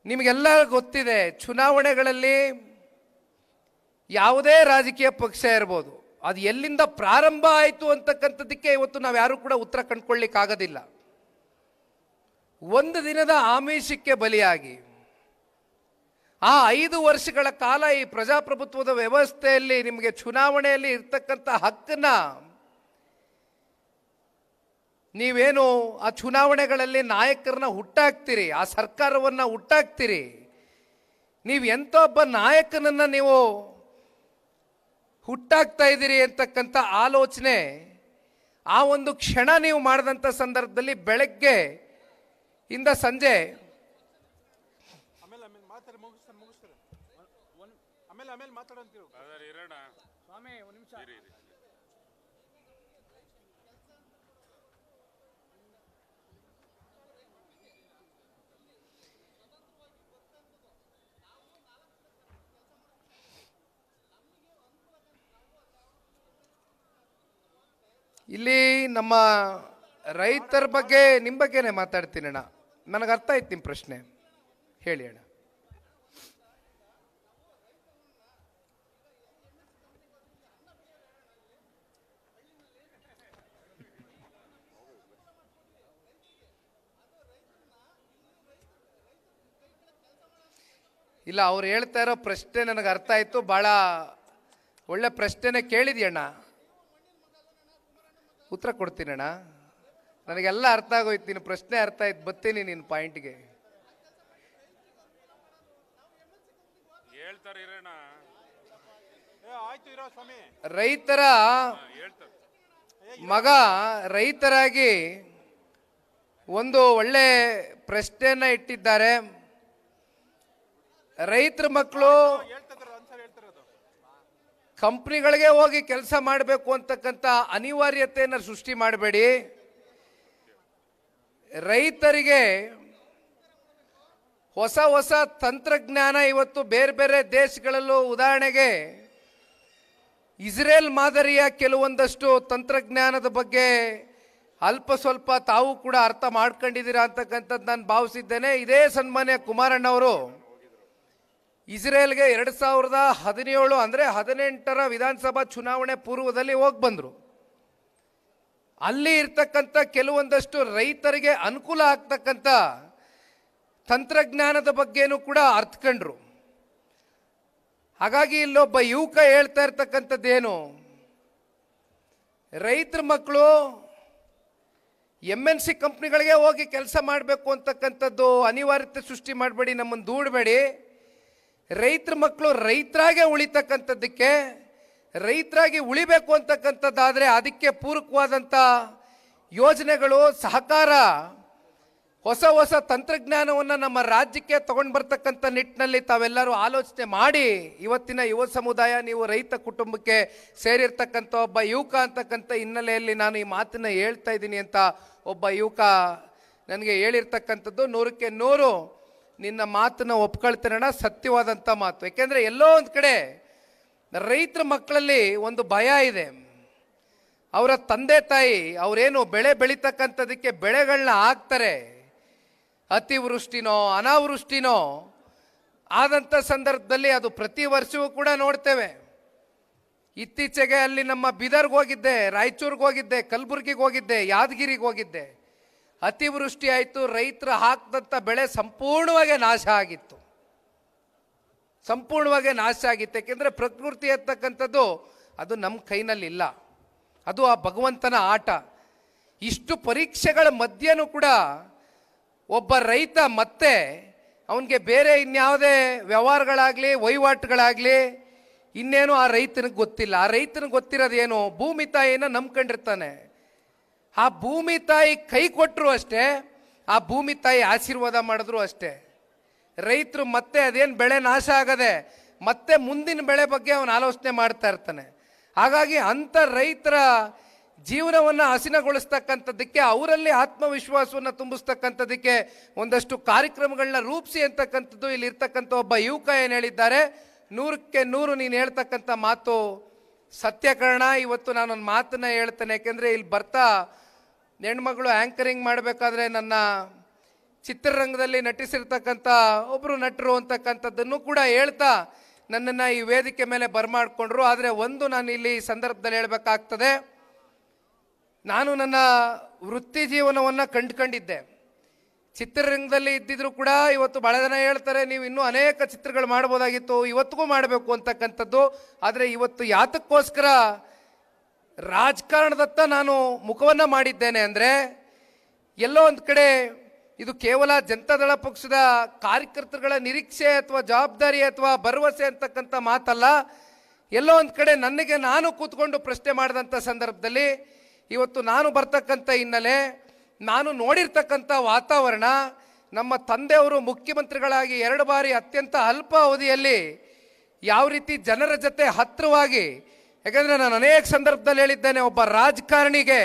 ನಿಮಗೆಲ್ಲ ಗೊತ್ತಿದೆ, ಚುನಾವಣೆಗಳಲ್ಲಿ ಯಾವುದೇ ರಾಜಕೀಯ ಪಕ್ಷ ಇರ್ಬೋದು, ಅದು ಎಲ್ಲಿಂದ ಪ್ರಾರಂಭ ಆಯಿತು ಅಂತಕ್ಕಂಥದ್ದಕ್ಕೆ ಇವತ್ತು ನಾವು ಯಾರು ಕೂಡ ಉತ್ತರ ಕಂಡುಕೊಳ್ಳಿಕ್ಕಾಗೋದಿಲ್ಲ. ಒಂದು ದಿನದ ಆಮಿಷಕ್ಕೆ ಬಲಿಯಾಗಿ ಆ 5 ವರ್ಷಗಳ ಕಾಲ ಈ ಪ್ರಜಾಪ್ರಭುತ್ವದ ವ್ಯವಸ್ಥೆಯಲ್ಲಿ ನಿಮಗೆ ಚುನಾವಣೆಯಲ್ಲಿ ಇರ್ತಕ್ಕಂಥ ಹಕ್ಕನ್ನ ನೀವೇನು ಆ ಚುನಾವಣೆಗಳಲ್ಲಿ ನಾಯಕರನ್ನ ಹುಟ್ಟಾಕ್ತೀರಿ, ಆ ಸರ್ಕಾರವನ್ನು ಹುಟ್ಟಾಕ್ತೀರಿ, ನೀವು ಎಂಥ ಒಬ್ಬ ನಾಯಕನನ್ನು ನೀವು ಹುಟ್ಟಾಕ್ತಾ ಇದ್ದೀರಿ ಅಂತಕ್ಕಂಥ ಆಲೋಚನೆ ಆ ಒಂದು ಕ್ಷಣ ನೀವು ಮಾಡಿದಂಥ ಸಂದರ್ಭದಲ್ಲಿ ಬೆಳಗ್ಗೆ ಇಂದ ಸಂಜೆ ಇಲ್ಲಿ ನಮ್ಮ ರೈತರ ಬಗ್ಗೆ ನಿಮ್ಮ ಬಗ್ಗೆನೇ ಮಾತಾಡ್ತೀನಿ ಅಣ್ಣ. ನನಗೆ ಅರ್ಥ ಆಯ್ತು ನಿಮ್ಮ ಪ್ರಶ್ನೆ, ಹೇಳಿ ಅಣ್ಣ. ಇಲ್ಲ, ಅವ್ರು ಹೇಳ್ತಾ ಇರೋ ಪ್ರಶ್ನೆ ನನಗೆ ಅರ್ಥ ಆಯ್ತು. ಭಾಳ ಒಳ್ಳೆ ಪ್ರಶ್ನೆನೇ ಕೇಳಿದ್ಯಣ್ಣ, ಉತ್ತರ ಕೊಡ್ತೀನಿ ಅಣ್ಣ. ನನಗೆಲ್ಲ ಅರ್ಥ ಆಗೋಯ್ತು, ನಿನ್ನ ಪ್ರಶ್ನೆ ಅರ್ಥ ಆಯ್ತು, ಬರ್ತೀನಿ ನಿನ್ನ ಪಾಯಿಂಟ್ಗೆ. ರೈತರ ಮಗ ರೈತರಾಗಿ ಒಂದು ಒಳ್ಳೆ ಪ್ರಶ್ನೆಯನ್ನ ಇಟ್ಟಿದ್ದಾರೆ. ರೈತರ ಮಕ್ಕಳು ಕಂಪ್ನಿಗಳಿಗೆ ಹೋಗಿ ಕೆಲಸ ಮಾಡಬೇಕು ಅಂತಕ್ಕಂಥ ಅನಿವಾರ್ಯತೆಯನ್ನು ಸೃಷ್ಟಿ ಮಾಡಬೇಡಿ. ರೈತರಿಗೆ ಹೊಸ ಹೊಸ ತಂತ್ರಜ್ಞಾನ ಇವತ್ತು ಬೇರೆ ಬೇರೆ ದೇಶಗಳಲ್ಲೂ, ಉದಾಹರಣೆಗೆ ಇಸ್ರೇಲ್ ಮಾದರಿಯ ಕೆಲವೊಂದಷ್ಟು ತಂತ್ರಜ್ಞಾನದ ಬಗ್ಗೆ ಅಲ್ಪ ಸ್ವಲ್ಪ ತಾವು ಕೂಡ ಅರ್ಥ ಮಾಡ್ಕೊಂಡಿದ್ದೀರಾ ಅಂತಕ್ಕಂಥದ್ದು ನಾನು ಭಾವಿಸಿದ್ದೇನೆ. ಇದೇ ಸನ್ಮಾನ್ಯ ಕುಮಾರಣ್ಣವರು ಇಸ್ರೇಲ್ಗೆ 2017 ಅಂದರೆ 18ರ ವಿಧಾನಸಭಾ ಚುನಾವಣೆ ಪೂರ್ವದಲ್ಲಿ ಹೋಗಿ ಬಂದರು. ಅಲ್ಲಿ ಇರ್ತಕ್ಕಂಥ ಕೆಲವೊಂದಷ್ಟು ರೈತರಿಗೆ ಅನುಕೂಲ ಆಗ್ತಕ್ಕಂಥ ತಂತ್ರಜ್ಞಾನದ ಬಗ್ಗೆನೂ ಕೂಡ ಅರ್ಥಕೊಂಡ್ರು. ಹಾಗಾಗಿ ಇಲ್ಲೊಬ್ಬ ಯುವಕ ಹೇಳ್ತಾ ಇರ್ತಕ್ಕಂಥದ್ದೇನು, ರೈತರ ಮಕ್ಕಳು MNC ಕಂಪ್ನಿಗಳಿಗೆ ಹೋಗಿ ಕೆಲಸ ಮಾಡಬೇಕು ಅಂತಕ್ಕಂಥದ್ದು ಅನಿವಾರ್ಯತೆ ಸೃಷ್ಟಿ ಮಾಡಬೇಡಿ, ನಮ್ಮನ್ನು ದೂಡಬೇಡಿ. ರೈತರ ಮಕ್ಕಳು ರೈತರಾಗೆ ಉಳಿತಕ್ಕಂಥದ್ದಕ್ಕೆ, ರೈತರಾಗಿ ಉಳಿಬೇಕು ಅಂತಕ್ಕಂಥದ್ದಾದರೆ ಅದಕ್ಕೆ ಪೂರಕವಾದಂಥ ಯೋಜನೆಗಳು, ಸಹಕಾರ, ಹೊಸ ಹೊಸ ತಂತ್ರಜ್ಞಾನವನ್ನು ನಮ್ಮ ರಾಜ್ಯಕ್ಕೆ ತಗೊಂಡು ಬರ್ತಕ್ಕಂಥ ನಿಟ್ಟಿನಲ್ಲಿ ತಾವೆಲ್ಲರೂ ಆಲೋಚನೆ ಮಾಡಿ, ಇವತ್ತಿನ ಯುವ ಸಮುದಾಯ, ನೀವು ರೈತ ಕುಟುಂಬಕ್ಕೆ ಸೇರಿರ್ತಕ್ಕಂಥ ಒಬ್ಬ ಯುವಕ ಅಂತಕ್ಕಂಥ ಹಿನ್ನೆಲೆಯಲ್ಲಿ ನಾನು ಈ ಮಾತನ್ನು ಹೇಳ್ತಾ ಇದ್ದೀನಿ ಅಂತ ಒಬ್ಬ ಯುವಕ ನನಗೆ ಹೇಳಿರ್ತಕ್ಕಂಥದ್ದು 100ಕ್ಕೆ 100 ನಿನ್ನ ಮಾತನ್ನು ಒಪ್ಕೊಳ್ತೇನಣ್ಣ, ಸತ್ಯವಾದಂಥ ಮಾತು. ಯಾಕೆಂದರೆ ಎಲ್ಲೋ ಒಂದು ಕಡೆ ರೈತರ ಮಕ್ಕಳಲ್ಲಿ ಒಂದು ಭಯ ಇದೆ. ಅವರ ತಂದೆ ತಾಯಿ ಅವರೇನು ಬೆಳೆ ಬೆಳೀತಕ್ಕಂಥದಕ್ಕೆ ಬೆಳೆಗಳನ್ನ ಹಾಕ್ತಾರೆ, ಅತಿವೃಷ್ಟಿನೋ ಅನಾವೃಷ್ಟಿನೋ ಆದಂಥ ಸಂದರ್ಭದಲ್ಲಿ ಅದು ಪ್ರತಿ ವರ್ಷವೂ ಕೂಡ ನೋಡ್ತೇವೆ. ಇತ್ತೀಚೆಗೆ ಅಲ್ಲಿ ನಮ್ಮ ಬೀದರ್ಗೆ ಹೋಗಿದ್ದೆ, ರಾಯಚೂರಿಗೆ ಹೋಗಿದ್ದೆ, ಕಲಬುರಗಿಗೆ ಹೋಗಿದ್ದೆ, ಯಾದಗಿರಿಗೆ ಹೋಗಿದ್ದೆ. ಅತಿವೃಷ್ಟಿ ಆಯಿತು, ರೈತರು ಹಾಕಿದಂಥ ಬೆಳೆ ಸಂಪೂರ್ಣವಾಗಿ ನಾಶ ಆಗಿತ್ತು, ಸಂಪೂರ್ಣವಾಗಿ ನಾಶ ಆಗಿತ್ತು. ಯಾಕೆಂದರೆ ಪ್ರಕೃತಿ ಅಂತಕ್ಕಂಥದ್ದು ಅದು ನಮ್ಮ ಕೈನಲ್ಲಿಲ್ಲ, ಅದು ಆ ಭಗವಂತನ ಆಟ. ಇಷ್ಟು ಪರೀಕ್ಷೆಗಳ ಮಧ್ಯನೂ ಕೂಡ ಒಬ್ಬ ರೈತ ಮತ್ತೆ ಅವನಿಗೆ ಬೇರೆ ಇನ್ಯಾವುದೇ ವ್ಯವಹಾರಗಳಾಗಲಿ, ವಹಿವಾಟುಗಳಾಗಲಿ ಇನ್ನೇನು ಆ ರೈತನಿಗೆ ಗೊತ್ತಿಲ್ಲ. ಆ ರೈತನಿಗೆ ಗೊತ್ತಿರೋದೇನು, ಭೂಮಿ ತಾಯಿನ ನಂಬ್ಕೊಂಡಿರ್ತಾನೆ. ಆ ಭೂಮಿ ತಾಯಿ ಕೈ ಕೊಟ್ಟರು ಅಷ್ಟೇ, ಆ ಭೂಮಿ ತಾಯಿ ಆಶೀರ್ವಾದ ಮಾಡಿದ್ರು ಅಷ್ಟೇ. ರೈತರು ಮತ್ತೆ ಅದೇನು ಬೆಳೆ ನಾಶ ಆಗದೆ ಮತ್ತೆ ಮುಂದಿನ ಬೆಳೆ ಬಗ್ಗೆ ಅವನು ಆಲೋಚನೆ ಮಾಡ್ತಾ ಇರ್ತಾನೆ. ಹಾಗಾಗಿ ಅಂಥ ರೈತರ ಜೀವನವನ್ನು ಹಸಿನಗೊಳಿಸ್ತಕ್ಕಂಥದ್ದಕ್ಕೆ, ಅವರಲ್ಲಿ ಆತ್ಮವಿಶ್ವಾಸವನ್ನು ತುಂಬಿಸ್ತಕ್ಕಂಥದ್ದಕ್ಕೆ ಒಂದಷ್ಟು ಕಾರ್ಯಕ್ರಮಗಳನ್ನ ರೂಪಿಸಿ ಅಂತಕ್ಕಂಥದ್ದು ಇಲ್ಲಿರ್ತಕ್ಕಂಥ ಒಬ್ಬ ಯುವಕ ಏನು ಹೇಳಿದ್ದಾರೆ, 100ಕ್ಕೆ 100 ನೀನು ಹೇಳ್ತಕ್ಕಂಥ ಮಾತು ಸತ್ಯಕರಣ. ಇವತ್ತು ನಾನೊಂದು ಮಾತನ್ನು ಹೇಳ್ತೇನೆ, ಯಾಕೆಂದರೆ ಇಲ್ಲಿ ಬರ್ತಾ ಹೆಣ್ಮಗಳು ಆ್ಯಂಕರಿಂಗ್ ಮಾಡಬೇಕಾದ್ರೆ ನನ್ನ ಚಿತ್ರರಂಗದಲ್ಲಿ ನಟಿಸಿರ್ತಕ್ಕಂಥ ಒಬ್ಬರು ನಟರು ಅಂತಕ್ಕಂಥದ್ದನ್ನು ಕೂಡ ಹೇಳ್ತಾ ನನ್ನನ್ನು ಈ ವೇದಿಕೆ ಮೇಲೆ ಬರಮಾಡ್ಕೊಂಡ್ರು. ಆದರೆ ಒಂದು ನಾನು ಇಲ್ಲಿ ಈ ಸಂದರ್ಭದಲ್ಲಿ ಹೇಳಬೇಕಾಗ್ತದೆ, ನಾನು ನನ್ನ ವೃತ್ತಿ ಜೀವನವನ್ನು ಕಂಡುಕೊಂಡಿದ್ದೆ. ಚಿತ್ರರಂಗದಲ್ಲಿ ಇದ್ದಿದ್ರು ಕೂಡ ಇವತ್ತು ಭಾಳ ಜನ ಹೇಳ್ತಾರೆ ನೀವು ಇನ್ನೂ ಅನೇಕ ಚಿತ್ರಗಳು ಮಾಡ್ಬೋದಾಗಿತ್ತು, ಇವತ್ತಿಗೂ ಮಾಡಬೇಕು ಅಂತಕ್ಕಂಥದ್ದು. ಆದರೆ ಇವತ್ತು ಯಾತಕ್ಕೋಸ್ಕರ ರಾಜಕಾರಣದತ್ತ ನಾನು ಮುಖವನ್ನು ಮಾಡಿದ್ದೇನೆ ಅಂದರೆ, ಎಲ್ಲೋ ಒಂದು ಕಡೆ ಇದು ಕೇವಲ ಜನತಾದಳ ಪಕ್ಷದ ಕಾರ್ಯಕರ್ತರುಗಳ ನಿರೀಕ್ಷೆ ಅಥವಾ ಜವಾಬ್ದಾರಿ ಅಥವಾ ಭರವಸೆ ಅಂತಕ್ಕಂಥ ಮಾತಲ್ಲ. ಎಲ್ಲೋ ಒಂದು ಕಡೆ ನನಗೆ ನಾನು ಕೂತ್ಕೊಂಡು ಪ್ರಶ್ನೆ ಮಾಡಿದಂಥ ಸಂದರ್ಭದಲ್ಲಿ ಇವತ್ತು ನಾನು ಬರ್ತಕ್ಕಂಥ ಹಿನ್ನೆಲೆ, ನಾನು ನೋಡಿರ್ತಕ್ಕಂಥ ವಾತಾವರಣ, ನಮ್ಮ ತಂದೆಯವರು ಮುಖ್ಯಮಂತ್ರಿಗಳಾಗಿ 2 ಬಾರಿ ಅತ್ಯಂತ ಅಲ್ಪ ಅವಧಿಯಲ್ಲಿ ಯಾವ ರೀತಿ ಜನರ ಜೊತೆ ಹತ್ತಿರವಾಗಿ, ಯಾಕಂದರೆ ನಾನು ಅನೇಕ ಸಂದರ್ಭದಲ್ಲಿ ಹೇಳಿದ್ದೇನೆ, ಒಬ್ಬ ರಾಜಕಾರಣಿಗೆ